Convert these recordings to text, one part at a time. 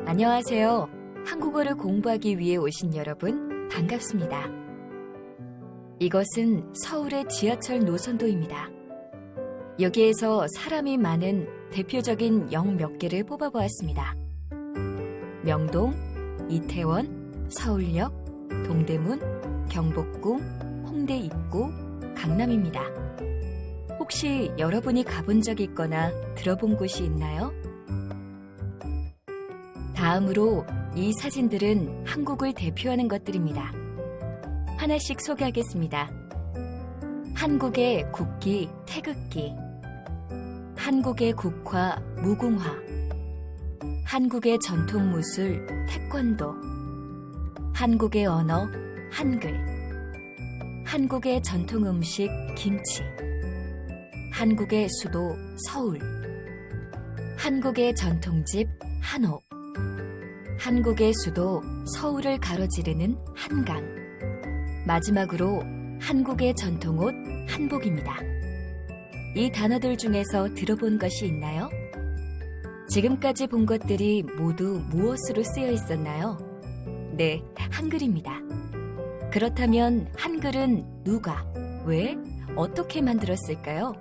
안녕하세요. 한국어를 공부하기 위해 오신 여러분, 반갑습니다. 이것은 서울의 지하철 노선도입니다. 여기에서 사람이 많은 대표적인 역 몇 개를 뽑아보았습니다. 명동, 이태원, 서울역, 동대문, 경복궁, 홍대 입구, 강남입니다. 혹시 여러분이 가본 적 있거나 들어본 곳이 있나요? 다음으로 이 사진들은 한국을 대표하는 것들입니다. 하나씩 소개하겠습니다. 한국의 국기 태극기, 한국의 국화 무궁화, 한국의 전통 무술 태권도, 한국의 언어 한글, 한국의 전통 음식 김치, 한국의 수도 서울, 한국의 전통집 한옥, 한국의 수도 서울을 가로지르는 한강, 마지막으로 한국의 전통옷 한복입니다. 이 단어들 중에서 들어본 것이 있나요? 지금까지 본 것들이 모두 무엇으로 쓰여 있었나요? 네, 한글입니다. 그렇다면 한글은 누가, 왜, 어떻게 만들었을까요?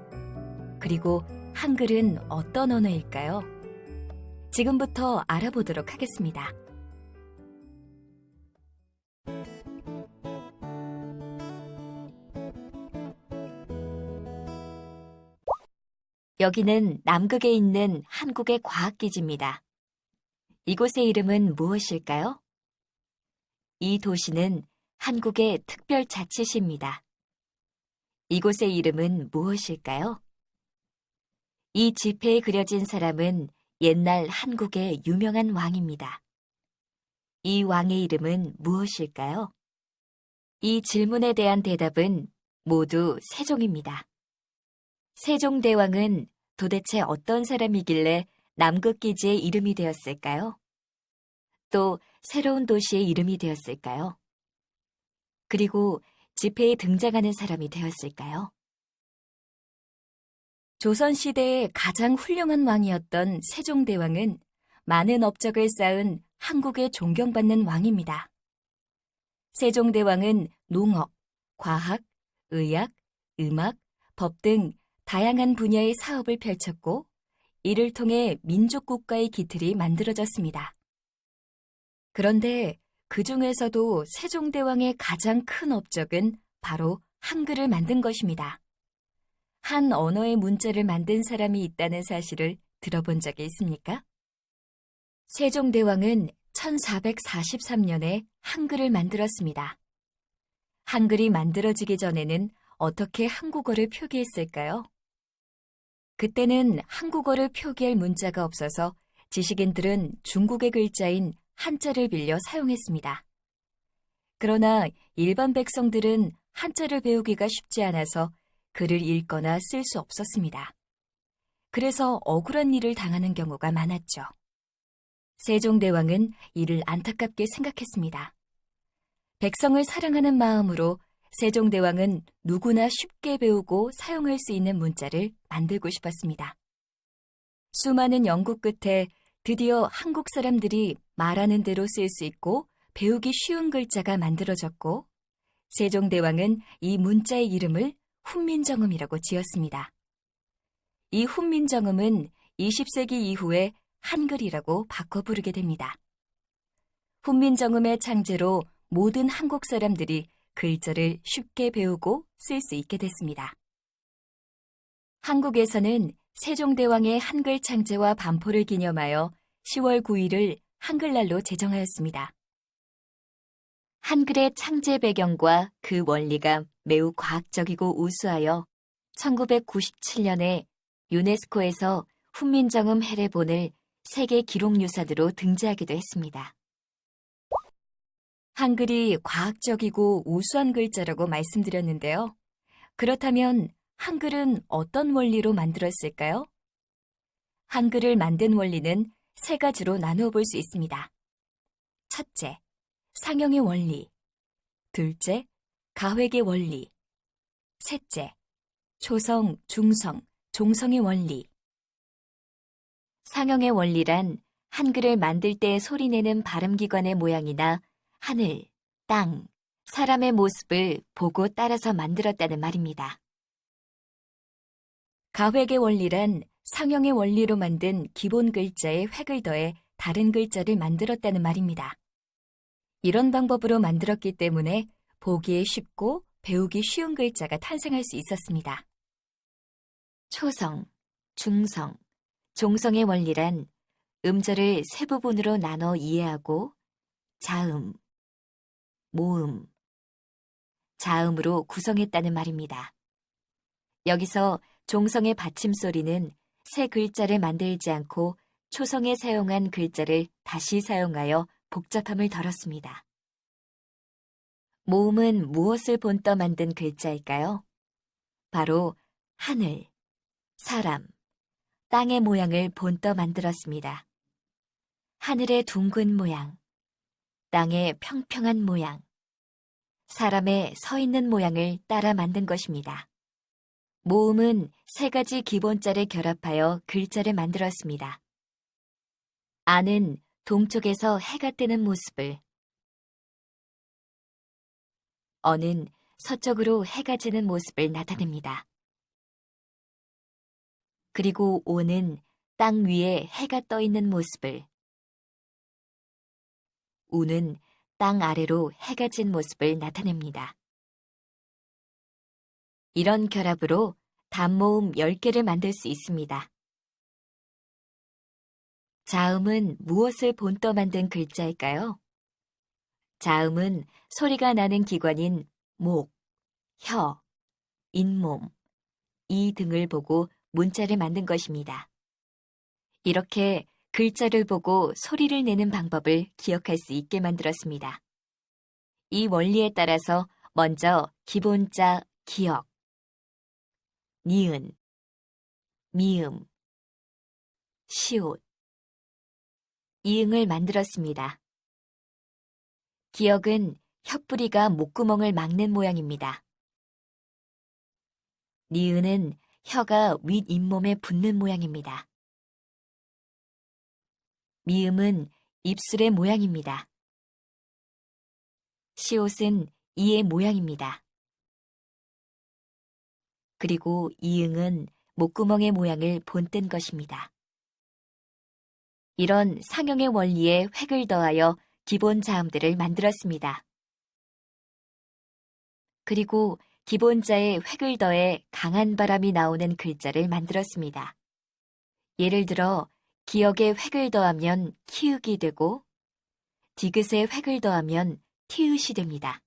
그리고 한글은 어떤 언어일까요? 지금부터 알아보도록 하겠습니다. 여기는 남극에 있는 한국의 과학기지입니다. 이곳의 이름은 무엇일까요? 이 도시는 한국의 특별자치시입니다. 이곳의 이름은 무엇일까요? 이 지폐에 그려진 사람은 옛날 한국의 유명한 왕입니다. 이 왕의 이름은 무엇일까요? 이 질문에 대한 대답은 모두 세종입니다. 세종대왕은 도대체 어떤 사람이길래 남극기지의 이름이 되었을까요? 또 새로운 도시의 이름이 되었을까요? 그리고 지폐에 등장하는 사람이 되었을까요? 조선시대의 가장 훌륭한 왕이었던 세종대왕은 많은 업적을 쌓은 한국의 존경받는 왕입니다. 세종대왕은 농업, 과학, 의학, 음악, 법 등 다양한 분야의 사업을 펼쳤고 이를 통해 민족국가의 기틀이 만들어졌습니다. 그런데 그 중에서도 세종대왕의 가장 큰 업적은 바로 한글을 만든 것입니다. 한 언어의 문자를 만든 사람이 있다는 사실을 들어본 적이 있습니까? 세종대왕은 1443년에 한글을 만들었습니다. 한글이 만들어지기 전에는 어떻게 한국어를 표기했을까요? 그때는 한국어를 표기할 문자가 없어서 지식인들은 중국의 글자인 한자를 빌려 사용했습니다. 그러나 일반 백성들은 한자를 배우기가 쉽지 않아서 글을 읽거나 쓸 수 없었습니다. 그래서 억울한 일을 당하는 경우가 많았죠. 세종대왕은 이를 안타깝게 생각했습니다. 백성을 사랑하는 마음으로 세종대왕은 누구나 쉽게 배우고 사용할 수 있는 문자를 만들고 싶었습니다. 수많은 연구 끝에 드디어 한국 사람들이 말하는 대로 쓸 수 있고 배우기 쉬운 글자가 만들어졌고 세종대왕은 이 문자의 이름을 훈민정음이라고 지었습니다. 이 훈민정음은 20세기 이후에 한글이라고 바꿔 부르게 됩니다. 훈민정음의 창제로 모든 한국 사람들이 글자를 쉽게 배우고 쓸 수 있게 됐습니다. 한국에서는 세종대왕의 한글 창제와 반포를 기념하여 10월 9일을 한글날로 제정하였습니다. 한글의 창제 배경과 그 원리가 매우 과학적이고 우수하여 1997년에 유네스코에서 훈민정음 해례본을 세계 기록유산으로 등재하기도 했습니다. 한글이 과학적이고 우수한 글자라고 말씀드렸는데요. 그렇다면 한글은 어떤 원리로 만들었을까요? 한글을 만든 원리는 세 가지로 나누어 볼 수 있습니다. 첫째, 상형의 원리. 둘째, 가획의 원리. 셋째, 초성, 중성, 종성의 원리. 상형의 원리란 한글을 만들 때 소리내는 발음기관의 모양이나 하늘, 땅, 사람의 모습을 보고 따라서 만들었다는 말입니다. 가획의 원리란 상형의 원리로 만든 기본 글자에 획을 더해 다른 글자를 만들었다는 말입니다. 이런 방법으로 만들었기 때문에 보기에 쉽고 배우기 쉬운 글자가 탄생할 수 있었습니다. 초성, 중성, 종성의 원리란 음절을 세 부분으로 나눠 이해하고 자음, 모음, 자음으로 구성했다는 말입니다. 여기서 종성의 받침소리는 새 글자를 만들지 않고 초성에 사용한 글자를 다시 사용하여 복잡함을 덜었습니다. 모음은 무엇을 본떠 만든 글자일까요? 바로 하늘, 사람, 땅의 모양을 본떠 만들었습니다. 하늘의 둥근 모양, 땅의 평평한 모양, 사람의 서 있는 모양을 따라 만든 것입니다. 모음은 세 가지 기본자를 결합하여 글자를 만들었습니다. 안은 동쪽에서 해가 뜨는 모습을, 어는 서쪽으로 해가 지는 모습을 나타냅니다. 그리고 오는 땅 위에 해가 떠 있는 모습을, 우는 땅 아래로 해가 진 모습을 나타냅니다. 이런 결합으로 단모음 10개를 만들 수 있습니다. 자음은 무엇을 본떠 만든 글자일까요? 자음은 소리가 나는 기관인 목, 혀, 잇몸, 이 등을 보고 문자를 만든 것입니다. 이렇게 글자를 보고 소리를 내는 방법을 기억할 수 있게 만들었습니다. 이 원리에 따라서 먼저 기본자 기역, 니은, 미음, 시옷, 이응을 만들었습니다. 기역은 혀뿌리가 목구멍을 막는 모양입니다. 니은은 혀가 윗잇몸에 붙는 모양입니다. 미음은 입술의 모양입니다. 시옷은 이의 모양입니다. 그리고 이응은 목구멍의 모양을 본뜬 것입니다. 이런 상형의 원리에 획을 더하여 기본 자음들을 만들었습니다. 그리고 기본자에 획을 더해 강한 바람이 나오는 글자를 만들었습니다. 예를 들어 기역에 획을 더하면 키읔이 되고 디귿에 획을 더하면 티읕이 됩니다.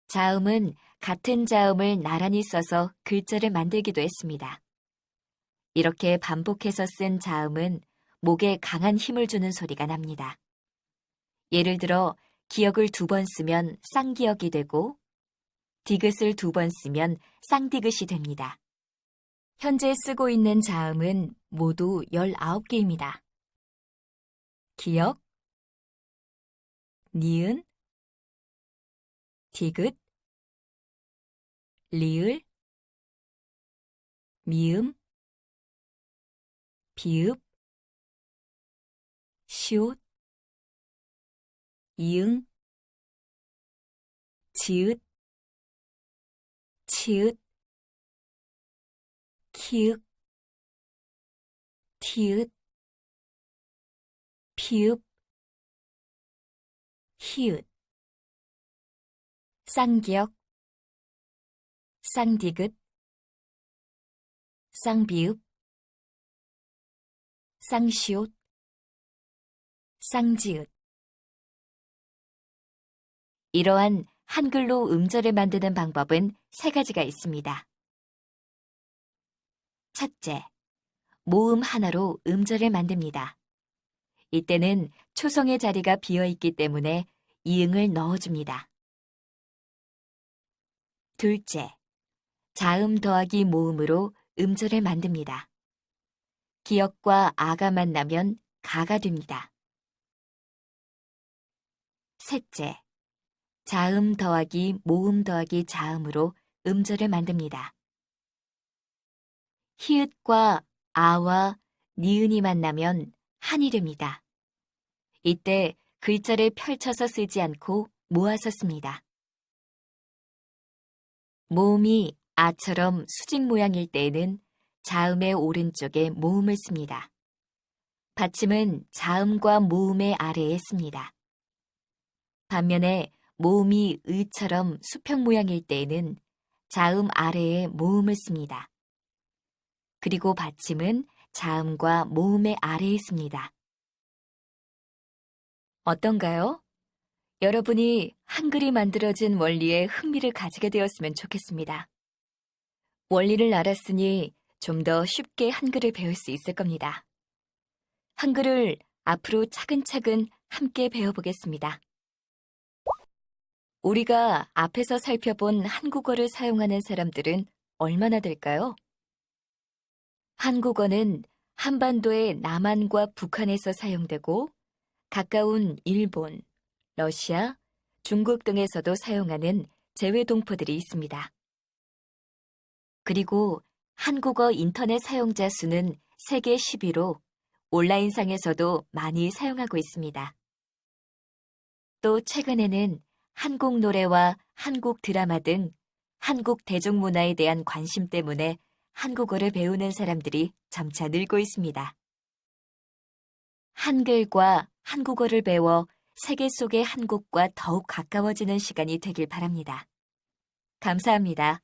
자음은 같은 자음을 나란히 써서 글자를 만들기도 했습니다. 이렇게 반복해서 쓴 자음은 목에 강한 힘을 주는 소리가 납니다. 예를 들어 기역을 2번 쓰면 쌍기역이 되고 디귿을 2번 쓰면 쌍디귿이 됩니다. 현재 쓰고 있는 자음은 모두 19개입니다. 기역, 니은, 디귿, 리을, 미음, 비읍, 시옷, 이응, 지읒, 치읒, 키읔, 티읕, 피읕, 히읗, 쌍기역, 쌍디귿, 쌍비읍, 쌍시옷, 쌍지읒. 이러한 한글로 음절을 만드는 방법은 3가지가 있습니다. 첫째, 모음 하나로 음절을 만듭니다. 이때는 초성의 자리가 비어있기 때문에 이응을 넣어줍니다. 둘째, 자음 더하기 모음으로 음절을 만듭니다. 기역과 아가 만나면 가가 됩니다. 셋째, 자음 더하기 모음 더하기 자음으로 음절을 만듭니다. 히읗과 아와 니은이 만나면 한이름이다. 이때 글자를 펼쳐서 쓰지 않고 모아서 씁니다. 모음이 아처럼 수직 모양일 때에는 자음의 오른쪽에 모음을 씁니다. 받침은 자음과 모음의 아래에 씁니다. 반면에 모음이 의처럼 수평 모양일 때에는 자음 아래에 모음을 씁니다. 그리고 받침은 자음과 모음의 아래에 씁니다. 어떤가요? 여러분이 한글이 만들어진 원리에 흥미를 가지게 되었으면 좋겠습니다. 원리를 알았으니 좀 더 쉽게 한글을 배울 수 있을 겁니다. 한글을 앞으로 차근차근 함께 배워보겠습니다. 우리가 앞에서 살펴본 한국어를 사용하는 사람들은 얼마나 될까요? 한국어는 한반도의 남한과 북한에서 사용되고 가까운 일본, 러시아, 중국 등에서도 사용하는 재외동포들이 있습니다. 그리고 한국어 인터넷 사용자 수는 세계 10위로 온라인상에서도 많이 사용하고 있습니다. 또 최근에는 한국 노래와 한국 드라마 등 한국 대중문화에 대한 관심 때문에 한국어를 배우는 사람들이 점차 늘고 있습니다. 한글과 한국어를 배워 세계 속의 한국과 더욱 가까워지는 시간이 되길 바랍니다. 감사합니다.